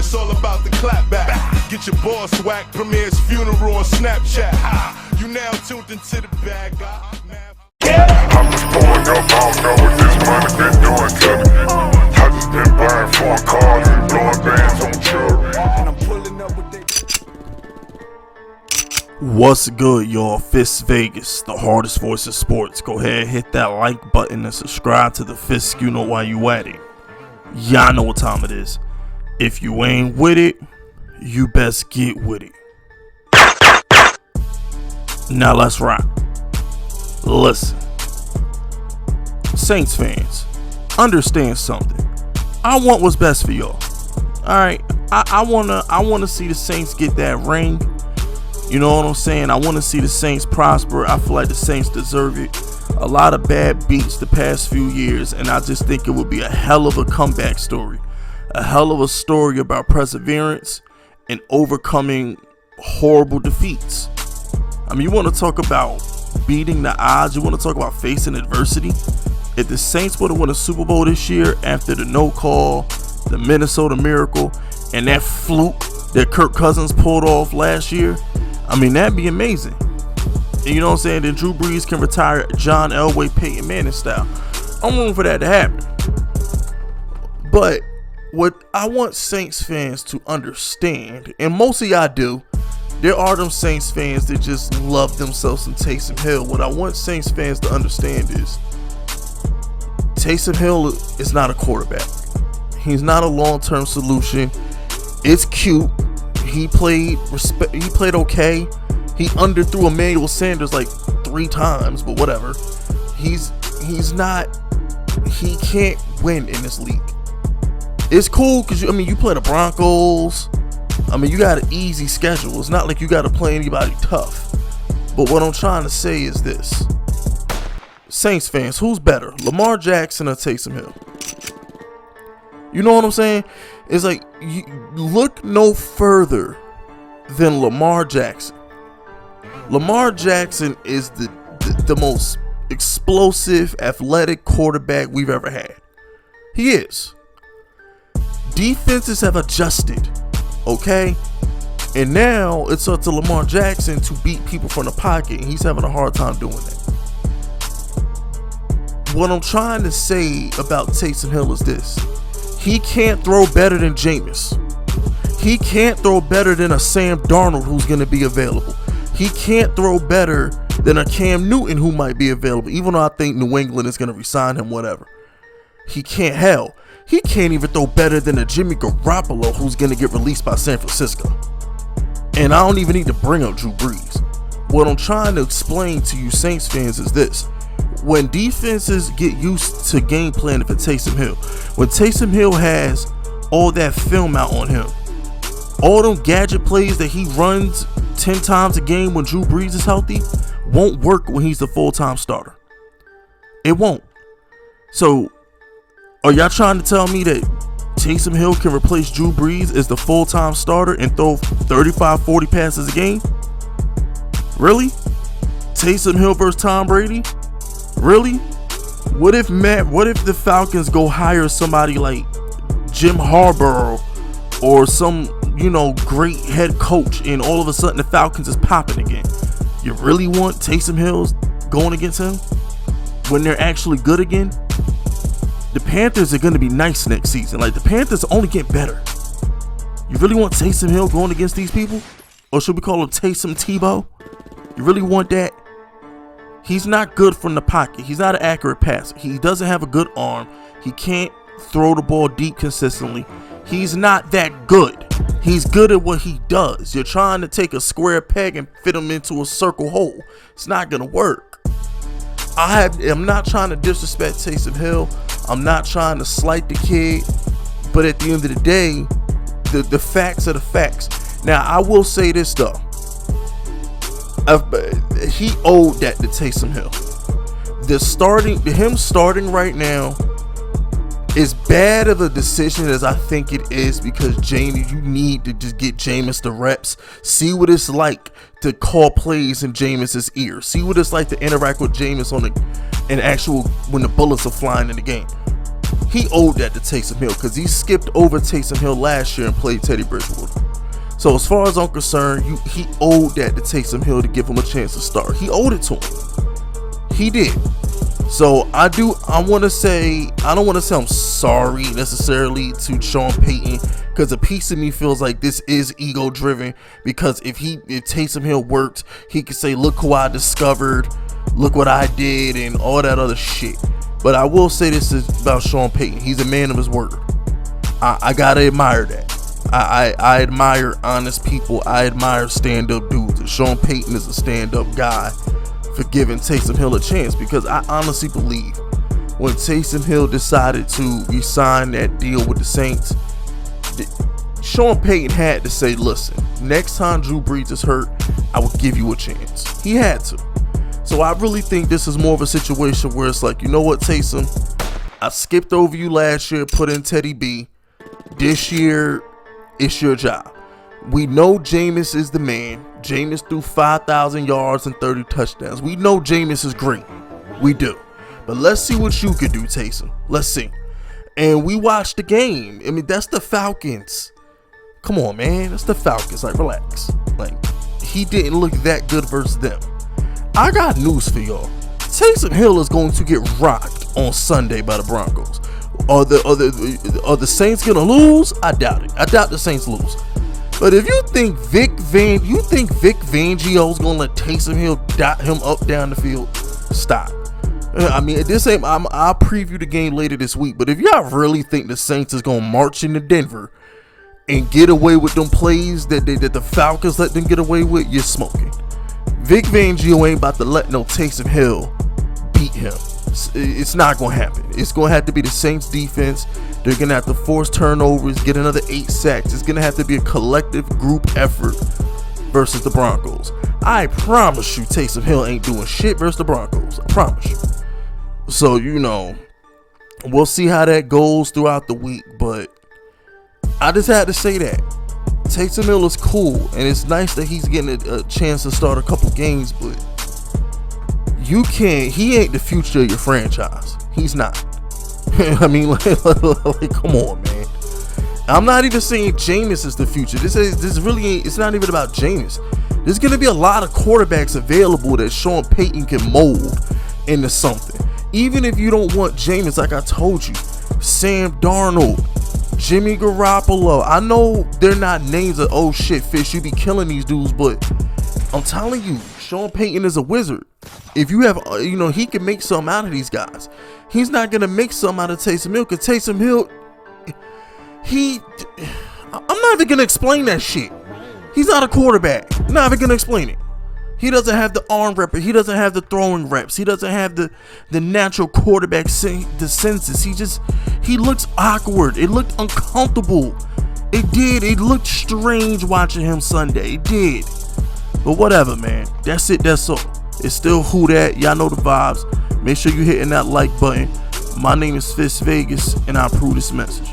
it's all about the clap back. Get your boss whacked, premier's funeral on Snapchat. You now tuned into the bag. I'm just pulling up, I don't know what this money been doing to me. I just been buying foreign cars and blowing bands on jewelry. And I'm pulling up with that. What's good, y'all? Fisk Vegas, the hardest voice in sports. Go ahead, hit that like button and subscribe to the Fisk. You know why you at it. Y'all know what time it is. If you ain't with it, you best get with it. Now let's rock. Listen, Saints fans, understand something. I want what's best for y'all. Alright, I wanna see the Saints get that ring. You know what I'm saying? I want to see the Saints prosper. I feel like the Saints deserve it. A lot of bad beats the past few years, and I just think it would be a hell of a comeback story. A hell of a story about perseverance and overcoming horrible defeats. I mean, you want to talk about beating the odds. You want to talk about facing adversity. If the Saints would have won a Super Bowl this year after the no call, the Minnesota Miracle, and that fluke that Kirk Cousins pulled off last year, I mean, that'd be amazing. And you know what I'm saying? Then Drew Brees can retire John Elway, Peyton Manning style. I'm rooting for that to happen. But what I want Saints fans to understand, and most of y'all do, there are them Saints fans that just love themselves some Taysom Hill. What I want Saints fans to understand is Taysom Hill is not a quarterback. He's not a long-term solution. It's cute. He played okay. He underthrew Emmanuel Sanders like 3 times, but whatever. He can't win in this league. It's cool because you play the Broncos. I mean, you got an easy schedule. It's not like you got to play anybody tough. But what I'm trying to say is this: Saints fans, who's better, Lamar Jackson or Taysom Hill? You know what I'm saying? It's like, you look no further than Lamar Jackson. Lamar Jackson is the most explosive, athletic quarterback we've ever had. He is. Defenses have adjusted, okay? And now it's up to Lamar Jackson to beat people from the pocket, and he's having a hard time doing that. What I'm trying to say about Taysom Hill is this: he can't throw better than Jameis. He can't throw better than a Sam Darnold who's going to be available. He can't throw better than a Cam Newton who might be available, even though I think New England is going to resign him, whatever. He can't even throw better than a Jimmy Garoppolo who's going to get released by San Francisco. And I don't even need to bring up Drew Brees. What I'm trying to explain to you Saints fans is this: when defenses get used to game planning for Taysom Hill, when Taysom Hill has all that film out on him, all them gadget plays that he runs 10 times a game when Drew Brees is healthy, won't work when he's the full-time starter. It won't. So, are y'all trying to tell me that Taysom Hill can replace Drew Brees as the full-time starter and throw 35, 40 passes a game? Really? Taysom Hill versus Tom Brady? Really? What if the Falcons go hire somebody like Jim Harbaugh or some, great head coach, and all of a sudden the Falcons is popping again? You really want Taysom Hill going against him when they're actually good again? The Panthers are going to be nice next season. Like, the Panthers only get better. You really want Taysom Hill going against these people? Or should we call him Taysom Tebow? You really want that? He's not good from the pocket. He's not an accurate passer. He doesn't have a good arm. He can't throw the ball deep consistently. He's not that good. He's good at what he does. You're trying to take a square peg and fit him into a circle hole. It's not going to work. I'm not trying to disrespect Taysom Hill. I'm not trying to slight the kid. But at the end of the day, the facts are the facts. Now, I will say this, though. He owed that to Taysom Hill. Him starting right now is bad of a decision as I think it is, because Jamie, you need to just get Jameis the reps. See what it's like to call plays in Jameis's ear. See what it's like to interact with Jameis on an actual when the bullets are flying in the game. He owed that to Taysom Hill because he skipped over Taysom Hill last year and played Teddy Bridgewater. So as far as I'm concerned, he owed that to Taysom Hill to give him a chance to start. He owed it to him. He did. So I don't want to say I'm sorry necessarily to Sean Payton, because a piece of me feels like this is ego driven, because if Taysom Hill worked, he could say, look who I discovered, look what I did, and all that other shit. But I will say this is about Sean Payton. He's a man of his word. I gotta admire that. I admire honest people. I admire stand-up dudes. And Sean Payton is a stand-up guy for giving Taysom Hill a chance, because I honestly believe when Taysom Hill decided to resign that deal with the Saints, Sean Payton had to say, listen, next time Drew Brees is hurt, I will give you a chance. He had to. So I really think this is more of a situation where it's like, you know what, Taysom, I skipped over you last year, put in Teddy B. This year, it's your job. We know Jameis is the man. Jameis threw 5,000 yards and 30 touchdowns. We know Jameis is great. We do. But let's see what you could do, Taysom. Let's see. And we watched the game. I mean, that's the Falcons. Come on, man. That's the Falcons. Like, relax. Like, he didn't look that good versus them. I got news for y'all. Taysom Hill is going to get rocked on Sunday by the Broncos. Are the Saints gonna lose? I doubt it. I doubt the Saints lose. But if you think Vic Fangio's gonna let Taysom Hill dot him up down the field, stop. I mean, this ain't. I'll preview the game later this week. But if y'all really think the Saints is gonna march into Denver and get away with them plays that the Falcons let them get away with, you're smoking. Vic Fangio ain't about to let no Taysom Hill beat him. It's not going to happen. It's going to have to be the Saints defense. They're going to have to force turnovers, get another 8 sacks. It's going to have to be a collective group effort versus the Broncos. I promise you Taysom Hill ain't doing shit versus the Broncos. I promise you. So, you know, we'll see how that goes throughout the week. But I just had to say that. Taysom Hill is cool, and it's nice that he's getting a chance to start a couple games, but he ain't the future of your franchise. He's not. I mean, like, come on, man. I'm not even saying Jameis is the future. This really ain't, it's not even about Jameis. There's going to be a lot of quarterbacks available that Sean Payton can mold into something. Even if you don't want Jameis, like I told you, Sam Darnold, Jimmy Garoppolo. I know they're not names of, oh shit, Fisk, you be killing these dudes, but I'm telling you, Sean Payton is a wizard. If you have, he can make something out of these guys. He's not going to make something out of Taysom Hill, because Taysom Hill, I'm not even going to explain that shit. He's not a quarterback. I'm not even going to explain it. He doesn't have the arm rep. He doesn't have the throwing reps. He doesn't have the natural quarterback the senses. He looks awkward. It looked uncomfortable. It did. It looked strange watching him Sunday. It did. But whatever, man. That's it. That's all. It's still Who Dat. Y'all know the vibes. Make sure you're hitting that like button. My name is Fisk Vegas, and I approve this message.